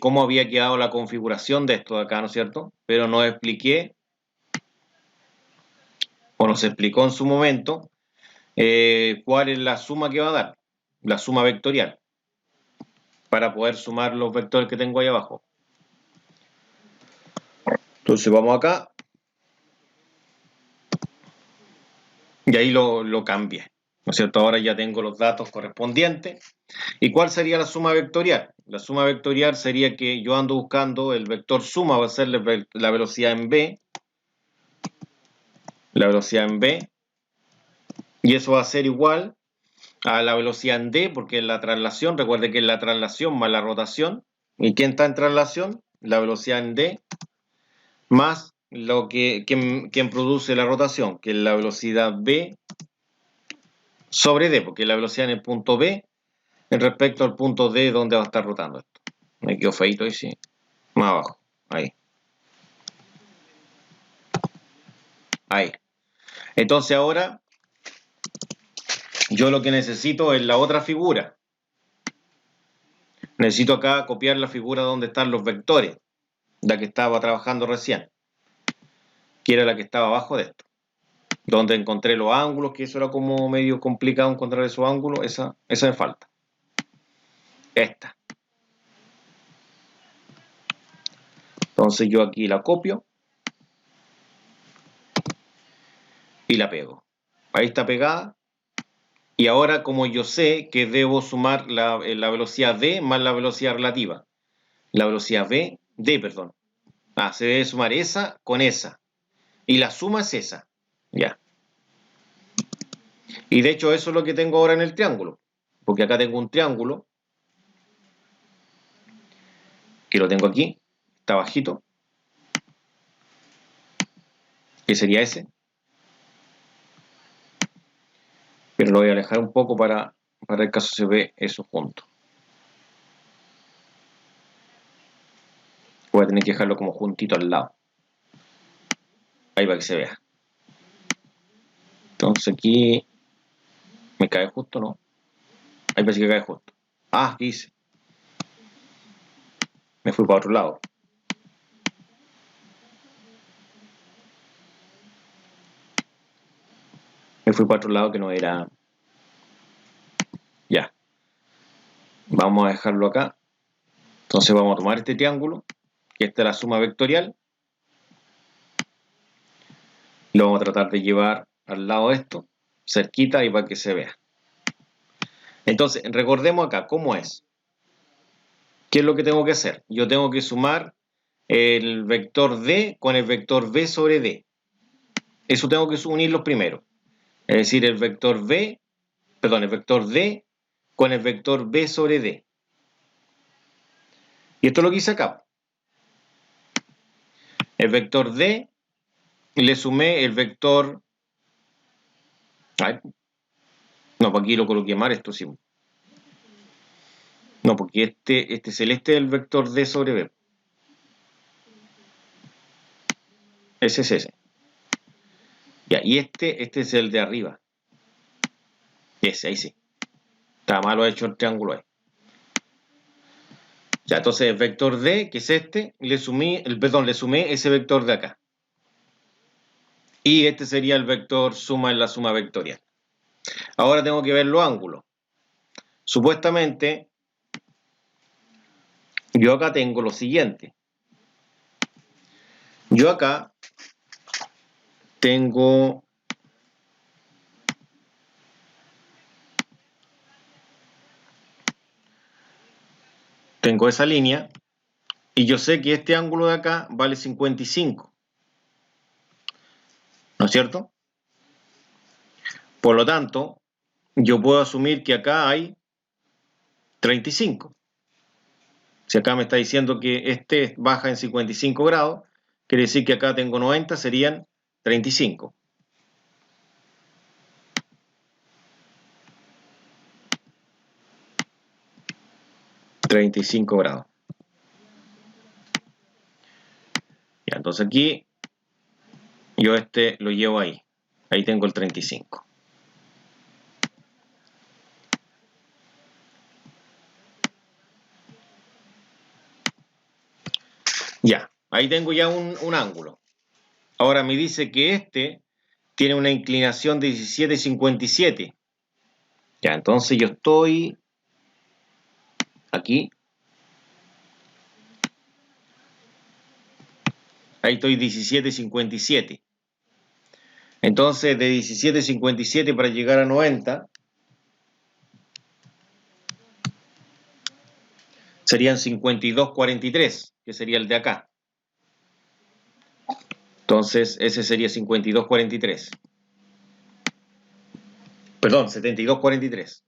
cómo había quedado la configuración de esto de acá, ¿no es cierto? Pero no expliqué, o no se explicó en su momento, cuál es la suma que va a dar, la suma vectorial, para poder sumar los vectores que tengo ahí abajo. Entonces vamos acá, y ahí lo cambié, ¿no es cierto? Ahora ya tengo los datos correspondientes. ¿Y cuál sería la suma vectorial? La suma vectorial sería que yo ando buscando el vector suma, va a ser la velocidad en B, y eso va a ser igual a la velocidad en D, porque es la traslación, recuerde que es la traslación más la rotación, ¿Y quién está en traslación? La velocidad en D más quien produce la rotación, que es la velocidad V sobre D, porque es la velocidad en el punto B en respecto al punto D donde va a estar rotando esto. Me quedó feito ahí, sí. Más abajo, ahí. Ahí. Entonces ahora yo lo que necesito es la otra figura. Necesito acá copiar la figura donde están los vectores, la que estaba trabajando recién, que era la que estaba abajo de esto, donde encontré los ángulos, que eso era como medio complicado encontrar esos ángulos, esa me falta. Esta. Entonces yo aquí la copio y la pego. Ahí está pegada. Y ahora, como yo sé que debo sumar la velocidad v más la velocidad relativa, la velocidad d, perdón. Se debe sumar esa con esa. Y la suma es esa. Ya. Y de hecho eso es lo que tengo ahora en el triángulo. Porque acá tengo un triángulo. Que lo tengo aquí. Está bajito. Que sería ese. Pero lo voy a alejar un poco para el caso se ve eso junto. Voy a tener que dejarlo como juntito al lado. Ahí para que se vea. Entonces aquí me cae justo, ¿no? Ahí parece que cae justo. ¿Qué hice? Me fui para otro lado. Me fui para otro lado que no era. Ya. Vamos a dejarlo acá. Entonces vamos a tomar este triángulo, que esta es la suma vectorial. Lo vamos a tratar de llevar al lado de esto, cerquita y para que se vea. Entonces, recordemos acá, ¿cómo es? ¿Qué es lo que tengo que hacer? Yo tengo que sumar el vector D con el vector V sobre D. Eso tengo que unirlos primero. Es decir, el vector D con el vector V sobre D. Y esto es lo que hice acá. El vector D le sumé el vector. No, por aquí lo coloqué mal, esto sí. No, porque este celeste es el vector D sobre B. Ese es ese. Ya, y este es el de arriba. Ese, ahí sí. Está malo hecho el triángulo ahí. Ya, entonces el vector D, que es este, le sumé ese vector de acá. Y este sería el vector suma en la suma vectorial. Ahora tengo que ver los ángulos. Supuestamente, yo acá tengo lo siguiente. Yo acá tengo esa línea y yo sé que este ángulo de acá vale 55. ¿No es cierto? Por lo tanto, yo puedo asumir que acá hay 35. Si acá me está diciendo que este baja en 55 grados, quiere decir que acá tengo 90, serían 35. grados. Ya, entonces aquí yo lo llevo ahí. Ahí tengo el 35. Ya, ahí tengo ya un ángulo. Ahora me dice que este tiene una inclinación de 17,57. Ya, entonces yo estoy aquí. Ahí estoy 17,57. Entonces de 17,57 para llegar a 90 serían 52,43, que sería el de acá. Entonces ese sería 52,43. Perdón, 72,43.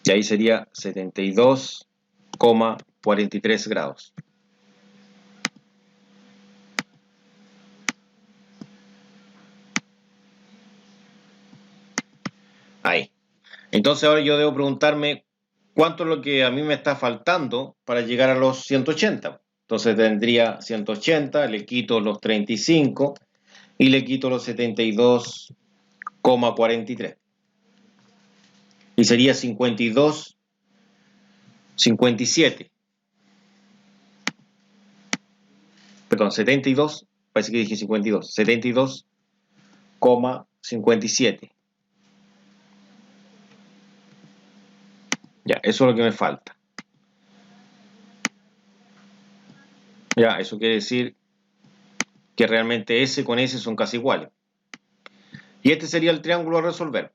Y ahí sería 72,43 grados. Ahí. Entonces ahora yo debo preguntarme cuánto es lo que a mí me está faltando para llegar a los 180. Entonces tendría 180, le quito los 35 y le quito los 72,43. Y sería 57. Perdón, 72, parece que dije 52. 72,57. Ya, eso es lo que me falta. Ya, eso quiere decir que realmente S con S son casi iguales. Y este sería el triángulo a resolver.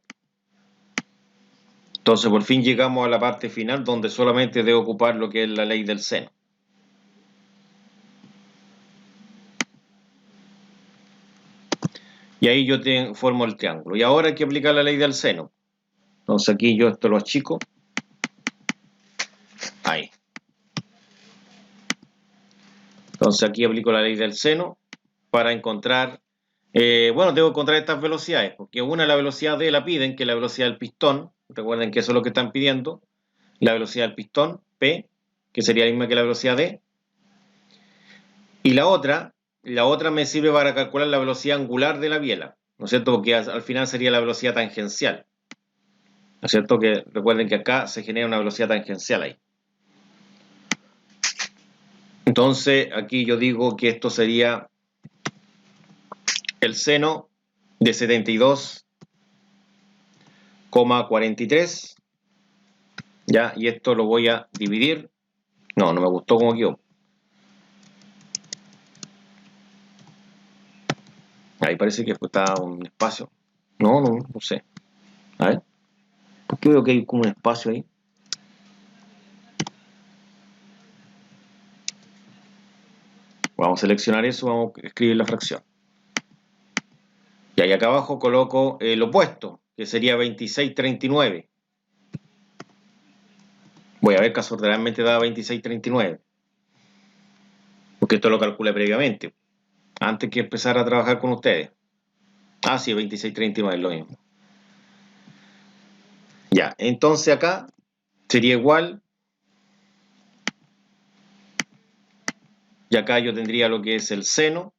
Entonces por fin llegamos a la parte final donde solamente debo ocupar lo que es la ley del seno. Y ahí yo formo el triángulo. Y ahora hay que aplicar la ley del seno. Entonces aquí yo esto lo achico. Ahí. Entonces aquí aplico la ley del seno para encontrar, bueno, debo encontrar estas velocidades, porque una la velocidad D la piden, que es la velocidad del pistón. Recuerden que eso es lo que están pidiendo. La velocidad del pistón, P, que sería la misma que la velocidad D. Y la otra me sirve para calcular la velocidad angular de la biela, ¿no es cierto? Porque al final sería la velocidad tangencial, ¿no es cierto? Que recuerden que acá se genera una velocidad tangencial ahí. Entonces, aquí yo digo que esto sería el seno de 72,43, ¿ya? Y esto lo voy a dividir. No me gustó como quedó. Ahí parece que está un espacio. No sé. A ver. ¿Por qué veo que hay como un espacio ahí? Vamos a seleccionar eso, vamos a escribir la fracción. Y ahí acá abajo coloco el opuesto, que sería 26,39. Voy a ver caso realmente da 26,39. Porque esto lo calculé previamente, antes que empezar a trabajar con ustedes. Ah, sí, 26,39 es lo mismo. Ya, entonces acá sería igual. Y acá yo tendría lo que es el seno.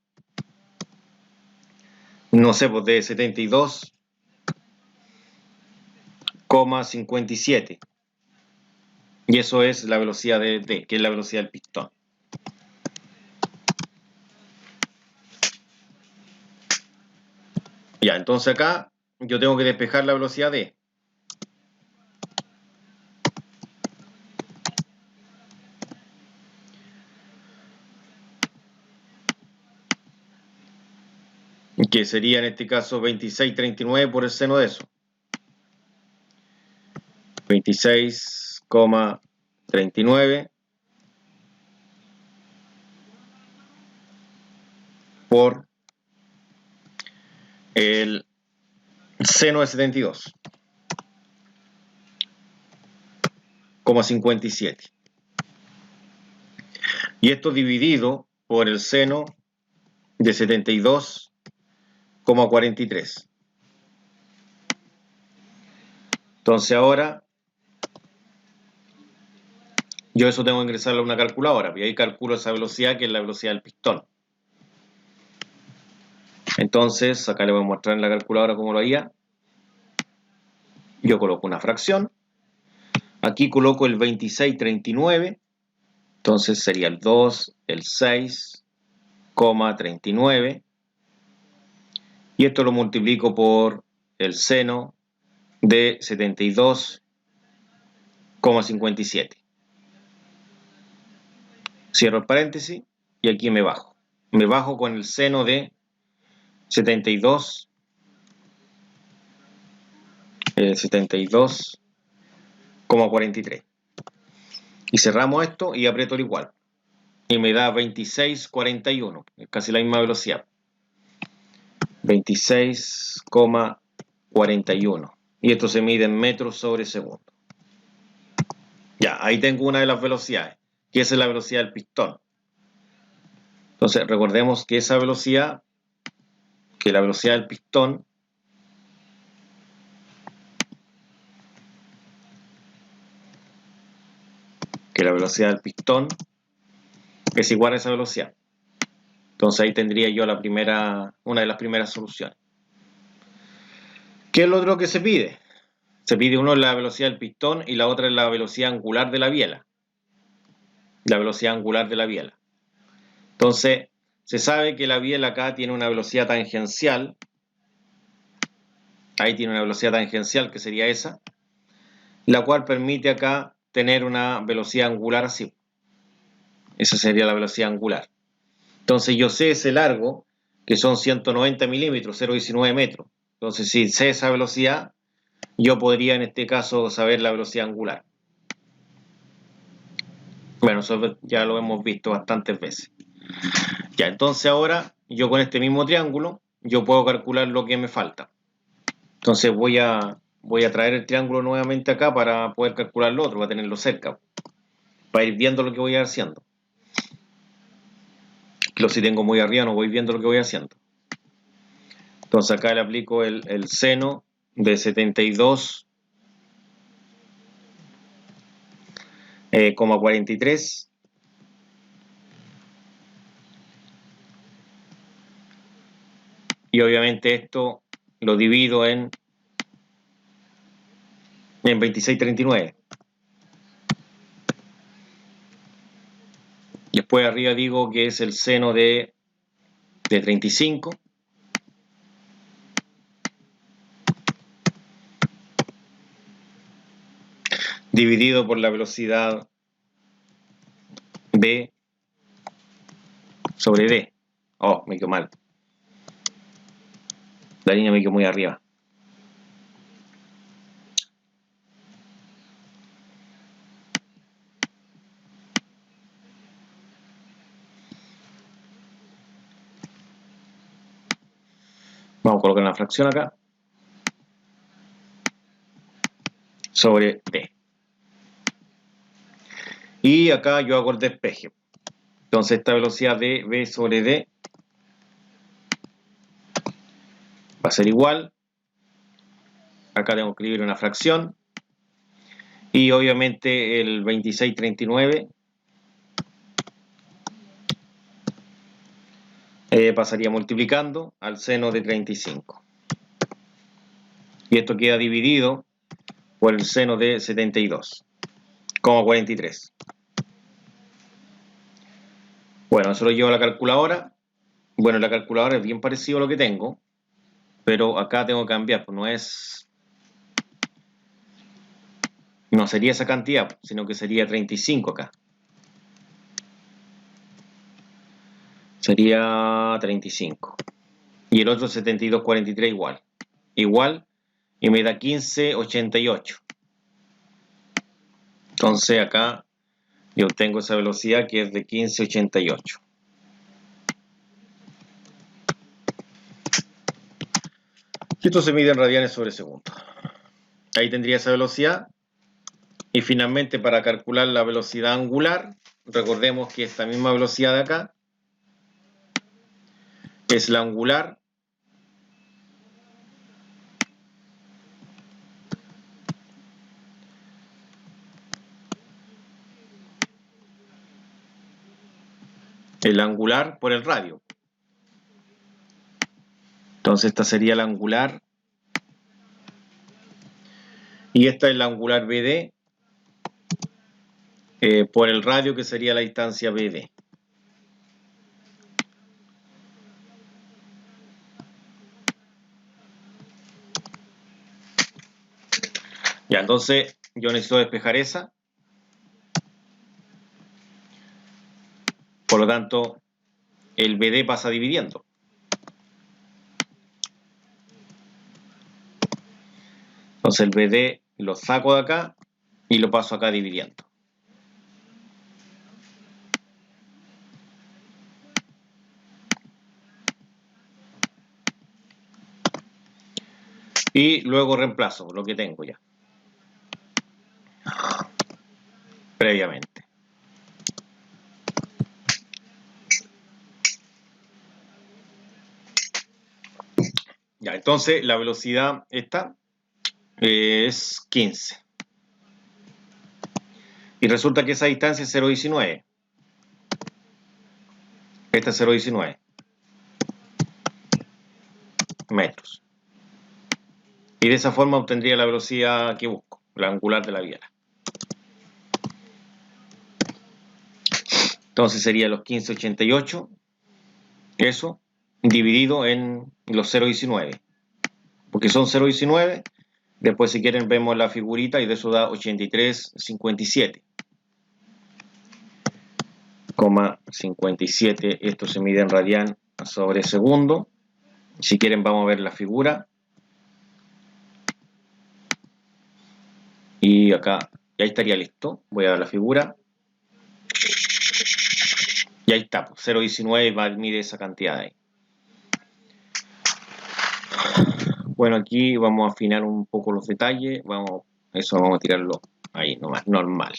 No sé, pues de 72,57. Y eso es la velocidad de D, que es la velocidad del pistón. Ya, entonces acá yo tengo que despejar la velocidad D. Que sería en este caso 26,39 por el seno de eso. 26,39 por el seno de 72,57. Y esto dividido por el seno de 72,43. Entonces ahora yo eso tengo que ingresarlo a una calculadora, y ahí calculo esa velocidad, que es la velocidad del pistón. Entonces, acá le voy a mostrar en la calculadora cómo lo haría. Yo coloco una fracción. Aquí coloco el 26,39. Entonces sería el 2, el 6,39. Y esto lo multiplico por el seno de 72,57. Cierro el paréntesis y aquí me bajo. Me bajo con el seno de 72,43. Y cerramos esto y aprieto el igual. Y me da 26,41. Es casi la misma velocidad. 26,41. Y esto se mide en metros sobre segundo. Ya, ahí tengo una de las velocidades, que esa es la velocidad del pistón. Entonces, recordemos que esa velocidad, que la velocidad del pistón, es igual a esa velocidad. Entonces ahí tendría yo una de las primeras soluciones. ¿Qué es lo otro que se pide? Se pide uno la velocidad del pistón y la otra es la velocidad angular de la biela. La velocidad angular de la biela. Entonces, se sabe que la biela acá tiene una velocidad tangencial. Ahí tiene una velocidad tangencial que sería esa, la cual permite acá tener una velocidad angular así. Esa sería la velocidad angular. Entonces yo sé ese largo, que son 190 milímetros, 0,19 metros. Entonces si sé esa velocidad, yo podría en este caso saber la velocidad angular. Bueno, eso ya lo hemos visto bastantes veces. Ya, entonces ahora yo con este mismo triángulo, yo puedo calcular lo que me falta. Entonces voy a traer el triángulo nuevamente acá para poder calcular lo otro, para tenerlo cerca, para ir viendo lo que voy haciendo. Lo si tengo muy arriba no voy viendo lo que voy haciendo. Entonces acá le aplico el seno de 72,43. Y obviamente esto lo divido en 26,39. Después arriba digo que es el seno de 35. Dividido por la velocidad B sobre D. Oh, me quedó mal. La línea me quedó muy arriba. Vamos a colocar una fracción acá. Sobre D. Y acá yo hago el despeje. Entonces esta velocidad de B sobre D va a ser igual. Acá tengo que escribir una fracción. Y obviamente el 26,39 pasaría multiplicando al seno de 35. Y esto queda dividido por el seno de 72,43. Bueno, eso lo llevo a la calculadora. Bueno, la calculadora es bien parecido a lo que tengo, pero acá tengo que cambiar, pues no sería esa cantidad, sino que sería 35 acá. Sería 35. Y el otro 72,43 igual. Igual, y me da 15,88. Entonces acá yo obtengo esa velocidad que es de 15,88. Y esto se mide en radianes sobre segundo. Ahí tendría esa velocidad. Y finalmente para calcular la velocidad angular, recordemos que esta misma velocidad de acá es la angular por el radio. Entonces esta sería la angular y esta es la angular BD por el radio, que sería la distancia BD. Ya, entonces yo necesito despejar esa. Por lo tanto, el BD pasa dividiendo. Entonces el BD lo saco de acá y lo paso acá dividiendo. Y luego reemplazo lo que tengo ya. previamente. Ya, entonces la velocidad esta es 15. Y resulta que esa distancia es 0,19. Esta es 0,19 metros. Y de esa forma obtendría la velocidad que busco, la angular de la biela. Entonces sería los 15,88, eso, dividido en los 0,19. Porque son 0,19. Después, si quieren, vemos la figurita y de eso da 83,57. Esto se mide en radian sobre segundo. Si quieren, vamos a ver la figura. Y acá, ya estaría listo. Voy a dar la figura. Y ahí está, 0,19 mide esa cantidad ahí. Bueno, aquí vamos a afinar un poco los detalles. Eso vamos a tirarlo ahí nomás, normal.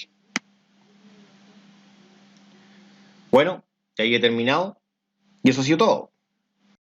Bueno, ahí he terminado. Y eso ha sido todo.